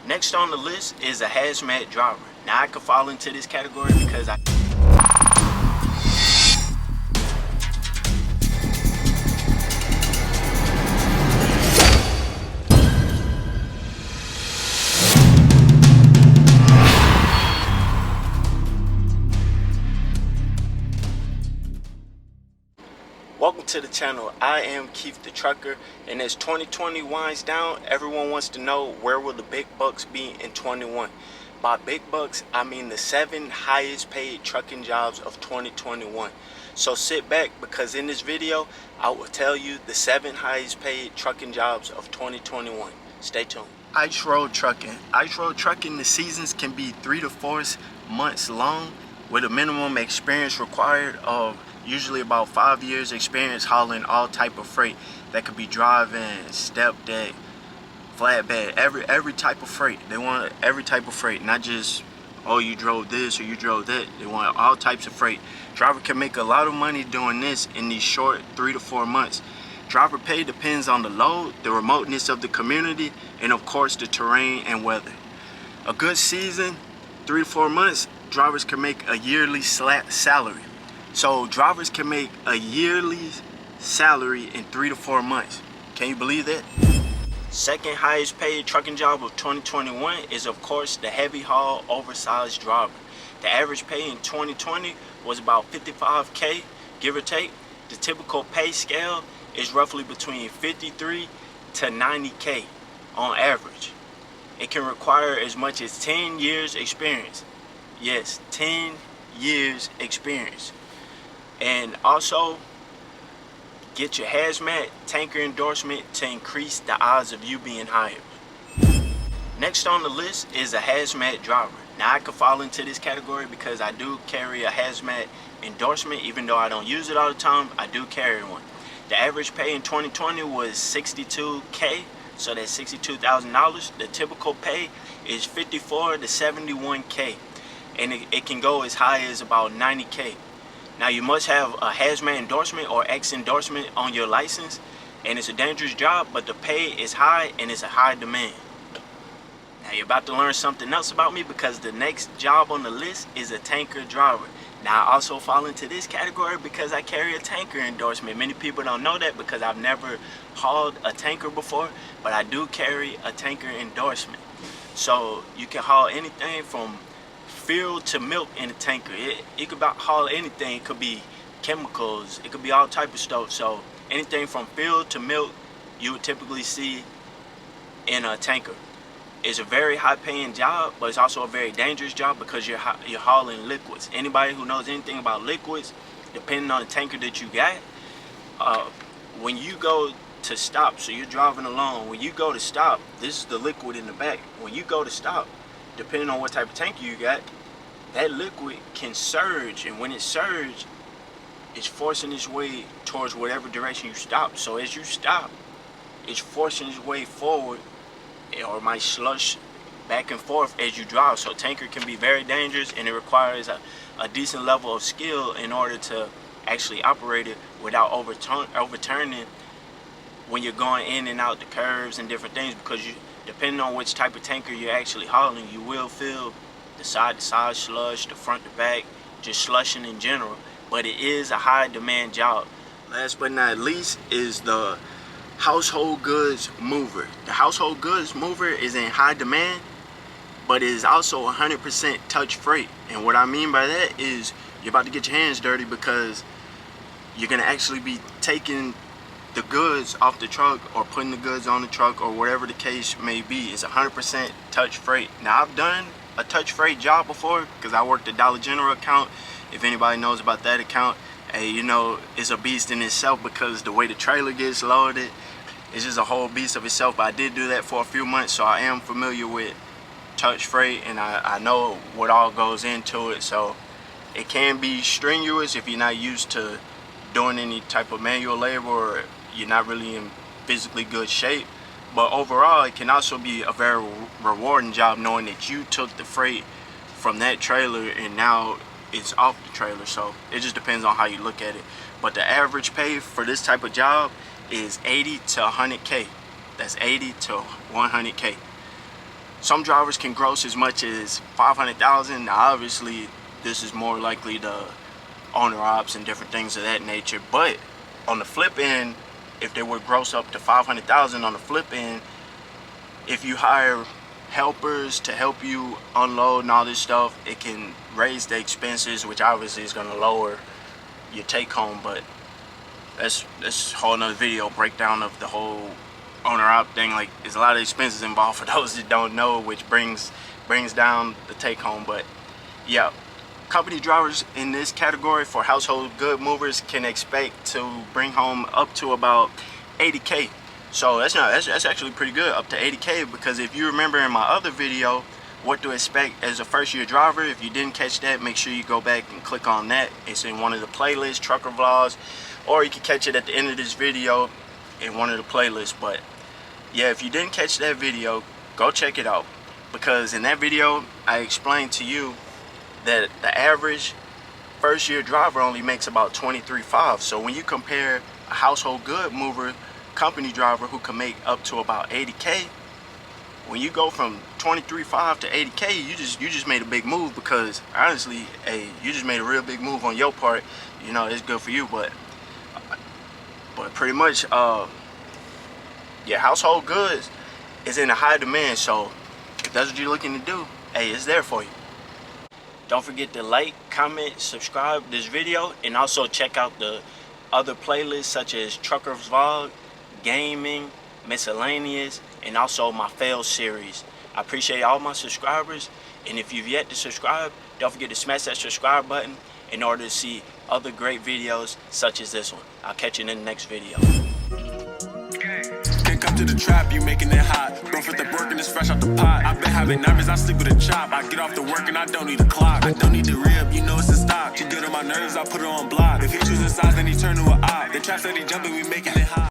Next on the list is a hazmat driver. Now I could fall into this category because Welcome to the channel. I am Keith the Trucker, and as 2020 winds down, everyone wants to know where will the big bucks be in 21. By big bucks, I mean the 7 highest paid trucking jobs of 2021. So sit back, because in this video, I will tell you the 7 highest paid trucking jobs of 2021. Stay tuned. Ice road trucking. Ice road trucking, the seasons can be 3 to 4 months long, with a minimum experience required of usually about 5 years experience hauling all type of freight. That could be driving, step deck, flatbed, every type of freight. They want every type of freight, not just, oh, you drove this or you drove that. They want all types of freight. Driver can make a lot of money doing this in these short 3 to 4 months. Driver pay depends on the load, the remoteness of the community, and of course the terrain and weather. A good season, 3 to 4 months, drivers can make a yearly salary. So drivers can make a yearly salary in 3 to 4 months. Can you believe that? Second highest paid trucking job of 2021 is of course the heavy haul oversized driver. The average pay in 2020 was about $55K, give or take. The typical pay scale is roughly between 53 to 90K on average. It can require as much as 10 years experience. Yes, 10 years experience. And also get your hazmat tanker endorsement to increase the odds of you being hired. Next on the list is a hazmat driver. Now I could fall into this category because I do carry a hazmat endorsement. Even though I don't use it all the time, I do carry one. The average pay in 2020 was $62K, so that's $62,000. The typical pay is $54 to $71K, and it can go as high as about $90K. Now you must have a hazmat endorsement or X endorsement on your license, and it's a dangerous job, but the pay is high and it's a high demand. Now you're about to learn something else about me, because the next job on the list is a tanker driver. Now I also fall into this category because I carry a tanker endorsement. Many people don't know that because I've never hauled a tanker before, but I do carry a tanker endorsement. So you can haul anything from fuel to milk in a tanker. It could haul anything. It could be chemicals, it could be all type of stuff. So anything from fuel to milk you would typically see in a tanker. It's a very high paying job, but it's also a very dangerous job because you're hauling liquids. Anybody who knows anything about liquids, depending on the tanker that you got, when you go to stop, so you're driving along, when you go to stop, this is the liquid in the back. When you go to stop, depending on what type of tanker you got, that liquid can surge, and when it surges, it's forcing its way towards whatever direction you stop. So as you stop, it's forcing its way forward, or it might slush back and forth as you drive. So tanker can be very dangerous, and it requires a decent level of skill in order to actually operate it without overturning when you're going in and out the curves and different things, because depending on which type of tanker you're actually hauling, you will feel the side-to-side slush, the front to back, just slushing in general. But it is a high demand job. Last but not least is the household goods mover. The household goods mover is in high demand, but it is also 100% touch freight. And what I mean by that is you're about to get your hands dirty, because you're gonna actually be taking the goods off the truck or putting the goods on the truck, or whatever the case may be. It's 100% touch freight. Now I've done a touch freight job before because I worked the Dollar General account. If anybody knows about that account, hey, you know, it's a beast in itself, because the way the trailer gets loaded, it's just a whole beast of itself. But I did do that for a few months, so I am familiar with touch freight, and I know what all goes into it. So it can be strenuous if you're not used to doing any type of manual labor, or you're not really in physically good shape. But overall, it can also be a very rewarding job, knowing that you took the freight from that trailer and now it's off the trailer. So it just depends on how you look at it. But the average pay for this type of job is 80 to 100K. That's 80 to 100K. Some drivers can gross as much as 500,000. Now obviously this is more likely the owner ops and different things of that nature, but on the flip end, if they would gross up to 500,000 on the flip end, if you hire helpers to help you unload and all this stuff, it can raise the expenses, which obviously is going to lower your take home. But that's a whole nother video breakdown of the whole owner op thing. Like, there's a lot of expenses involved for those that don't know, which brings down the take home. But yeah, company drivers in this category for household good movers can expect to bring home up to about 80K. So that's actually pretty good, up to 80K, because if you remember in my other video what to expect as a first-year driver, if you didn't catch that, make sure you go back and click on that. It's in one of the playlists, trucker vlogs, or you can catch it at the end of this video in one of the playlists. But yeah, if you didn't catch that video, go check it out, because in that video I explained to you that the average first-year driver only makes about 23.5. So when you compare a household good mover company driver who can make up to about 80K, when you go from 23.5 to 80K, you just made a big move, because honestly, hey, you just made a real big move on your part. You know, it's good for you. But pretty much, yeah, household goods is in a high demand. So if that's what you're looking to do, hey, it's there for you. Don't forget to like, comment, subscribe this video, and also check out the other playlists such as Truckers Vlog, Gaming, Miscellaneous, and also my fail series. I appreciate all my subscribers, and if you've yet to subscribe, don't forget to smash that subscribe button in order to see other great videos such as this one. I'll catch you in the next video. Can't come to the trap, you making it hot. Don't fit the work and it's fresh out the pot. I've been having nightmares, I sleep with a chop. I get off the work and I don't need a clock. I don't need the rib, you know it's a stop. You get on my nerves, I put it on block. If he choosing sides, then he turn to a op. The trap said he jumping, we making it hot.